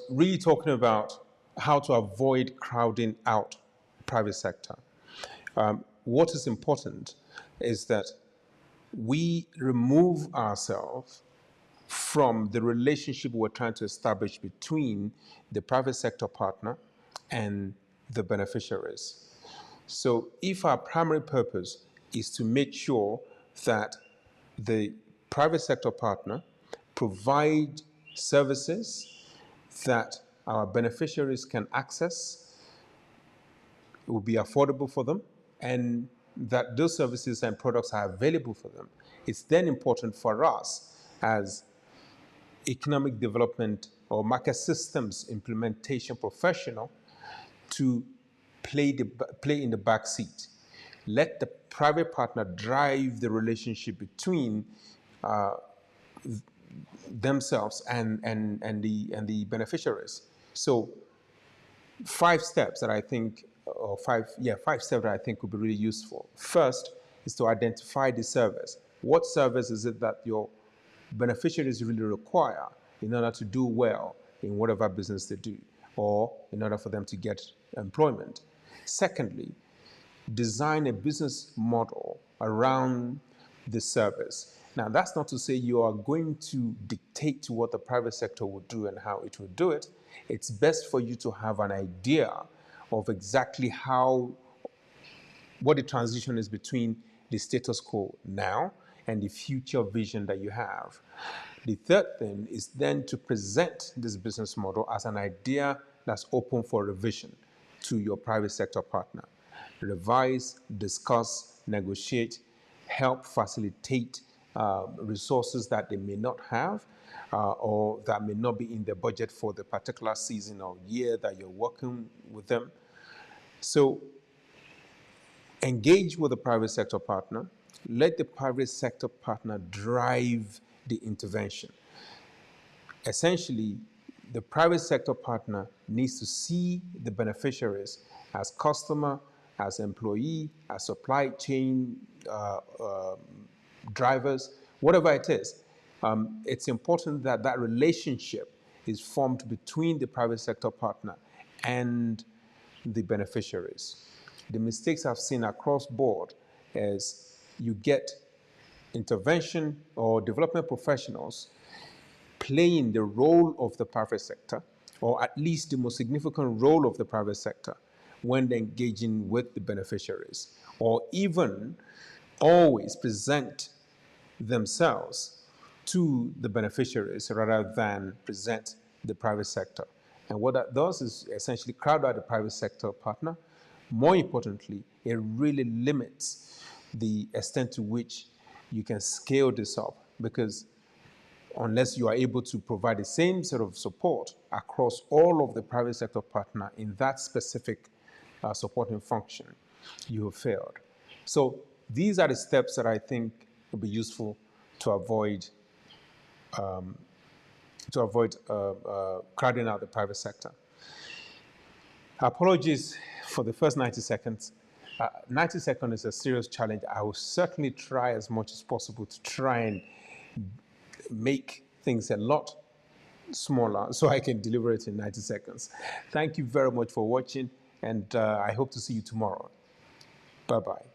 really talking about how to avoid crowding out private sector. What is important is that we remove ourselves from the relationship we're trying to establish between the private sector partner and the beneficiaries. So if our primary purpose is to make sure that the private sector partner provide services that our beneficiaries can access, it will be affordable for them, and that those services and products are available for them, it's then important for us as economic development or market systems implementation professional to play in the back seat. Let the private partner drive the relationship between themselves and the beneficiaries. So 5 steps that I think, or 5 steps that I think would be really useful. First is to identify the service. What service is it that your beneficiaries really require in order to do well in whatever business they do, or in order for them to get employment? Secondly, design a business model around the service. Now, that's not to say you are going to dictate to what the private sector will do and how it will do it. It's best for you to have an idea of exactly what the transition is between the status quo now and the future vision that you have. The third thing is then to present this business model as an idea that's open for revision to your private sector partner. Revise, discuss, negotiate, help facilitate resources that they may not have or that may not be in the budget for the particular season or year that you're working with them. So engage with the private sector partner. Let the private sector partner drive the intervention. Essentially, the private sector partner needs to see the beneficiaries as customer, as employee, as supply chain drivers, whatever it is. It's important that that relationship is formed between the private sector partner and the beneficiaries. The mistakes I've seen across board is you get intervention or development professionals playing the role of the private sector, or at least the most significant role of the private sector when engaging with the beneficiaries, or even always present themselves to the beneficiaries rather than present the private sector. And what that does is essentially crowd out the private sector partner. More importantly, it really limits the extent to which you can scale this up, because unless you are able to provide the same sort of support across all of the private sector partner in that specific supporting function, you have failed. So these are the steps that I think will be useful to avoid crowding out the private sector. Apologies for the first 90 seconds. 90 seconds is a serious challenge. I will certainly try as much as possible to try and make things a lot smaller so I can deliver it in 90 seconds. Thank you very much for watching, and I hope to see you tomorrow. Bye-bye.